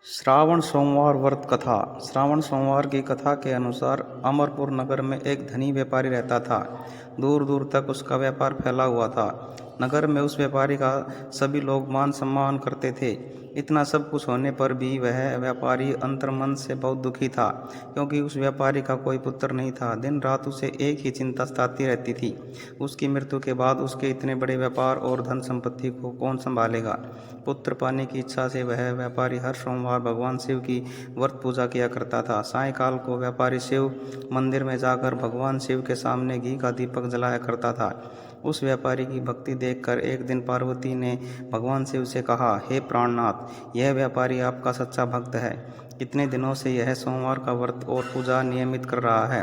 श्रावण सोमवार व्रत कथा। श्रावण सोमवार की कथा के अनुसार अमरपुर नगर में एक धनी व्यापारी रहता था। दूर दूर तक उसका व्यापार फैला हुआ था। नगर में उस व्यापारी का सभी लोग मान सम्मान करते थे। इतना सब कुछ होने पर भी वह व्यापारी अंतर्मन से बहुत दुखी था, क्योंकि उस व्यापारी का कोई पुत्र नहीं था। दिन रात उसे एक ही चिंता सताती रहती थी, उसकी मृत्यु के बाद उसके इतने बड़े व्यापार और धन संपत्ति को कौन संभालेगा। पुत्र पाने की इच्छा से वह व्यापारी हर सोमवार भगवान शिव की व्रत पूजा किया करता था। सायंकाल को व्यापारी शिव मंदिर में जाकर भगवान शिव के सामने घी का दीपक जलाया करता था। उस व्यापारी की भक्ति देखकर एक दिन पार्वती ने भगवान शिव से कहा, हे प्राणनाथ, यह व्यापारी आपका सच्चा भक्त है। कितने दिनों से यह सोमवार का व्रत और पूजा नियमित कर रहा है।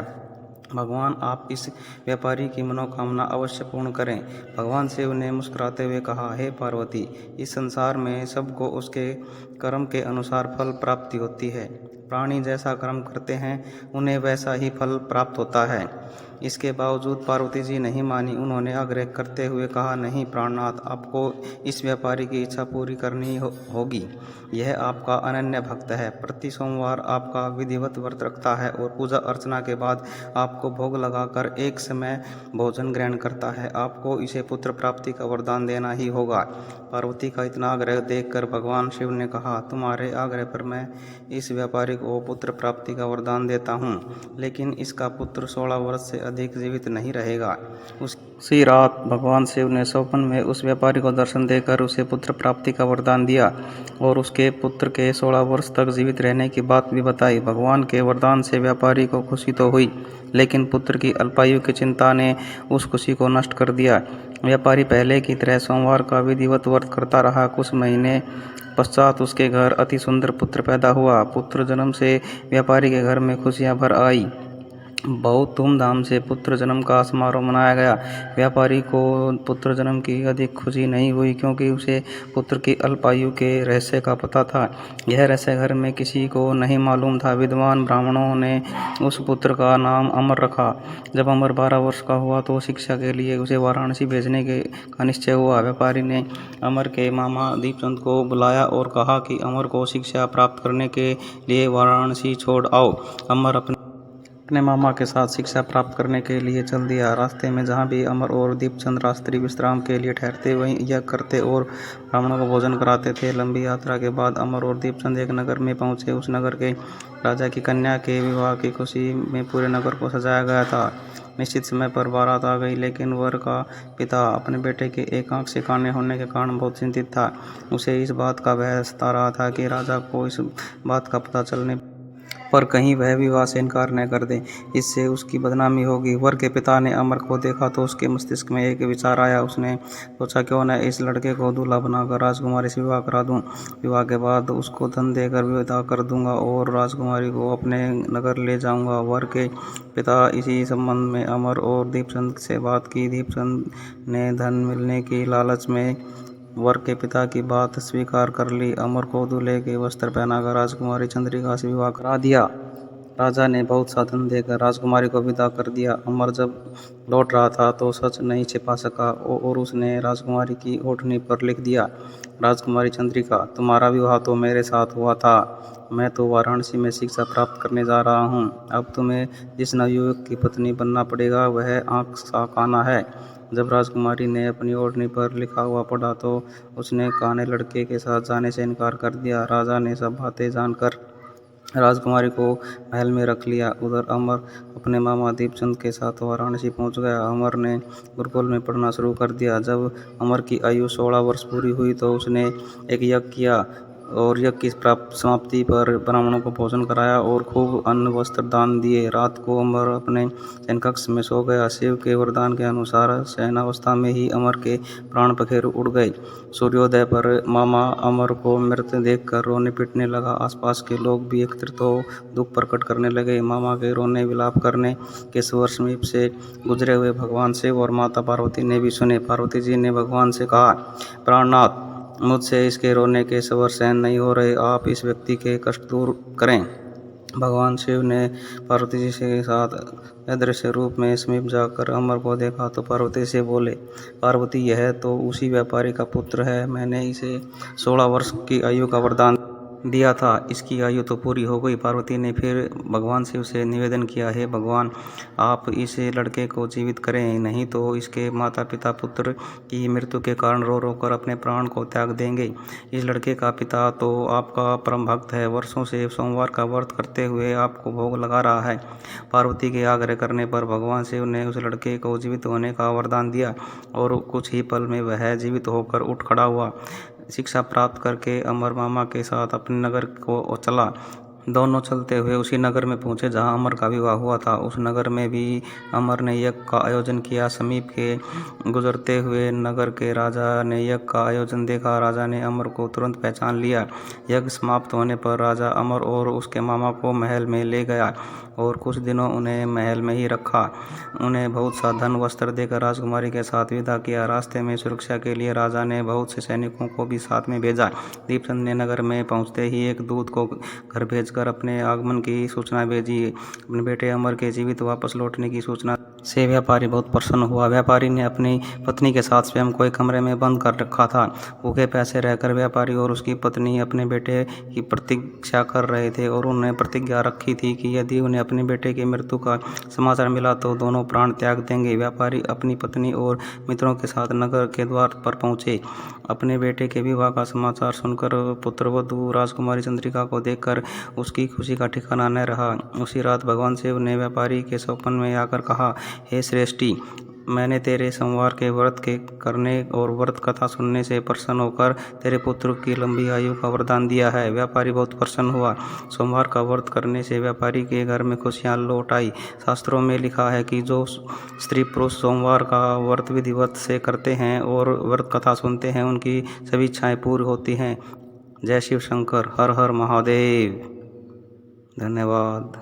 भगवान आप इस व्यापारी की मनोकामना अवश्य पूर्ण करें। भगवान शिव ने मुस्कुराते हुए कहा, हे पार्वती, इस संसार में सबको उसके कर्म के अनुसार फल प्राप्ति होती है। प्राणी जैसा कर्म करते हैं उन्हें वैसा ही फल प्राप्त होता है। इसके बावजूद पार्वती जी नहीं मानी। उन्होंने आग्रह करते हुए कहा, नहीं प्राणनाथ, आपको इस व्यापारी की इच्छा पूरी करनी होगी। यह आपका अनन्य भक्त है, प्रति सोमवार आपका विधिवत व्रत रखता है और पूजा अर्चना के बाद आपको भोग लगाकर एक समय भोजन ग्रहण करता है। आपको इसे पुत्र प्राप्ति का वरदान देना ही होगा। पार्वती का इतना आग्रह देखकर भगवान शिव ने कहा, तुम्हारे आग्रह पर मैं इस व्यापारी को पुत्र प्राप्ति का वरदान देता हूँ, लेकिन इसका पुत्र 16 वर्ष से अधिक जीवित नहीं रहेगा। उसी रात भगवान शिव ने स्वप्न में उस व्यापारी को दर्शन देकर उसे पुत्र प्राप्ति का वरदान दिया और उसके पुत्र के 16 वर्ष तक जीवित रहने की बात भी बताई। भगवान के वरदान से व्यापारी को खुशी तो हुई, लेकिन पुत्र की अल्पायु की चिंता ने उस खुशी को नष्ट कर दिया। व्यापारी पहले की तरह सोमवार का विधिवत व्रत करता रहा। कुछ महीने पश्चात उसके घर अति सुंदर पुत्र पैदा हुआ। पुत्र जन्म से व्यापारी के घर में खुशियां भर आई। बहुत धूमधाम से पुत्र जन्म का समारोह मनाया गया। व्यापारी को पुत्र जन्म की अधिक खुशी नहीं हुई, क्योंकि उसे पुत्र की अल्पायु के रहस्य का पता था। यह रहस्य घर में किसी को नहीं मालूम था। विद्वान ब्राह्मणों ने उस पुत्र का नाम अमर रखा। जब अमर 12 वर्ष का हुआ तो शिक्षा के लिए उसे वाराणसी भेजने का निश्चय हुआ। व्यापारी ने अमर के मामा दीपचंद को बुलाया और कहा कि अमर को शिक्षा प्राप्त करने के लिए वाराणसी छोड़ आओ। अमर अपने मामा के साथ शिक्षा प्राप्त करने के लिए चल दिया। रास्ते में जहाँ भी अमर और दीपचंद रात्रि विश्राम के लिए ठहरते, वहीं यज्ञ करते और ब्राह्मणों को भोजन कराते थे। लंबी यात्रा के बाद अमर और दीपचंद एक नगर में पहुँचे। उस नगर के राजा की कन्या के विवाह की खुशी में पूरे नगर को सजाया गया था। निश्चित समय पर बारात आ गई, लेकिन वर का पिता अपने बेटे के एक आंख से काने होने के कारण बहुत चिंतित था। उसे इस बात का भय सता रहा था कि राजा को इस बात का पता चलने पर कहीं वह विवाह से इनकार न कर दे, इससे उसकी बदनामी होगी। वर के पिता ने अमर को देखा तो उसके मस्तिष्क में एक विचार आया। उसने सोचा, क्यों न इस लड़के को दूल्हा बनाकर राजकुमारी से विवाह करा दूं। विवाह के बाद उसको धन देकर विदा कर दूंगा और राजकुमारी को अपने नगर ले जाऊंगा। वर के पिता इसी संबंध में अमर और दीपचंद से बात की। दीपचंद ने धन मिलने की लालच में वर के पिता की बात स्वीकार कर ली। अमर को दूल्हे के वस्त्र पहनाकर राजकुमारी चंद्रिका से विवाह करा दिया। राजा ने बहुत सा धन देकर राजकुमारी को विदा कर दिया। अमर जब लौट रहा था तो सच नहीं छिपा सका और उसने राजकुमारी की ओढ़नी पर लिख दिया, राजकुमारी चंद्रिका, तुम्हारा विवाह तो मेरे साथ हुआ था। मैं तो वाराणसी में शिक्षा प्राप्त करने जा रहा हूँ। अब तुम्हें जिस नवयुवक की पत्नी बनना पड़ेगा वह आँख सा काना है। जब राजकुमारी ने अपनी ओढ़नी पर लिखा हुआ पढ़ा तो उसने काने लड़के के साथ जाने से इनकार कर दिया। राजा ने सब बातें जानकर राजकुमारी को महल में रख लिया। उधर अमर अपने मामा दीपचंद के साथ वाराणसी पहुंच गया। अमर ने गुरुकुल में पढ़ना शुरू कर दिया। जब अमर की आयु 16 वर्ष पूरी हुई तो उसने एक यज्ञ किया और यज्ञ की समाप्ति पर ब्राह्मणों को भोजन कराया और खूब अन्न वस्त्र दान दिए। रात को अमर अपने शयन कक्ष में सो गया। शिव के वरदान के अनुसार शयनावस्था में ही अमर के प्राण पखेरु उड़ गए। सूर्योदय पर मामा अमर को मृत देखकर रोने पीटने लगा। आसपास के लोग भी एकत्रित हो दुख प्रकट करने लगे। मामा के रोने विलाप करने के स्वर समीप से गुजरे हुए भगवान शिव और माता पार्वती ने भी सुने। पार्वती जी ने भगवान से कहा, प्राणनाथ, मुझसे इसके रोने के स्वर सहन नहीं हो रहे, आप इस व्यक्ति के कष्ट दूर करें। भगवान शिव ने पार्वती जी के साथ अदृश्य रूप में समीप जाकर अमर को देखा तो पार्वती से बोले, पार्वती, यह तो उसी व्यापारी का पुत्र है। मैंने इसे 16 वर्ष की आयु का वरदान दिया था, इसकी आयु तो पूरी हो गई। पार्वती ने फिर भगवान शिव से निवेदन किया, हे भगवान, आप इस लड़के को जीवित करें, नहीं तो इसके माता पिता पुत्र की मृत्यु के कारण रो रो कर अपने प्राण को त्याग देंगे। इस लड़के का पिता तो आपका परम भक्त है, वर्षों से सोमवार का व्रत करते हुए आपको भोग लगा रहा है। पार्वती के आग्रह करने पर भगवान शिव ने उस लड़के को जीवित होने का वरदान दिया और कुछ ही पल में वह जीवित होकर उठ खड़ा हुआ। शिक्षा प्राप्त करके अमर मामा के साथ अपने नगर को चला। दोनों चलते हुए उसी नगर में पहुंचे जहां अमर का विवाह हुआ था। उस नगर में भी अमर ने यज्ञ का आयोजन किया। समीप के गुजरते हुए नगर के राजा ने यज्ञ का आयोजन देखा। राजा ने अमर को तुरंत पहचान लिया। यज्ञ समाप्त होने पर राजा अमर और उसके मामा को महल में ले गया और कुछ दिनों उन्हें महल में ही रखा। उन्हें बहुत सा धन वस्त्र देकर राजकुमारी के साथ विदा किया। रास्ते में सुरक्षा के लिए राजा ने बहुत से सैनिकों को भी साथ में भेजा। दीपचंद ने नगर में पहुंचते ही एक दूत को घर भेजकर अपने आगमन की सूचना भेजी। अपने बेटे अमर के जीवित वापस लौटने की सूचना से व्यापारी बहुत प्रसन्न हुआ। व्यापारी ने अपनी पत्नी के साथ स्वयं को एक कमरे में बंद कर रखा था। भूखे प्यासे रहकर व्यापारी और उसकी पत्नी अपने बेटे की प्रतीक्षा कर रहे थे और उन्होंने प्रतिज्ञा रखी थी कि यदि उन्हें अपने बेटे की मृत्यु का समाचार मिला तो दोनों प्राण त्याग देंगे। व्यापारी अपनी पत्नी और मित्रों के साथ नगर के द्वार पर पहुंचे। अपने बेटे के विवाह का समाचार सुनकर पुत्रवधू राजकुमारी चंद्रिका को देखकर उसकी खुशी का ठिकाना न रहा। उसी रात भगवान शिव ने व्यापारी के स्वप्न में आकर कहा, हे श्रेष्ठी, मैंने तेरे सोमवार के व्रत के करने और व्रत कथा सुनने से प्रसन्न होकर तेरे पुत्र की लंबी आयु का वरदान दिया है। व्यापारी बहुत प्रसन्न हुआ। सोमवार का व्रत करने से व्यापारी के घर में खुशियां लौट आई। शास्त्रों में लिखा है कि जो स्त्री पुरुष सोमवार का व्रत विधिवत से करते हैं और व्रत कथा सुनते हैं, उनकी सभी इच्छाएं पूरी होती हैं। जय शिव शंकर, हर हर महादेव। धन्यवाद।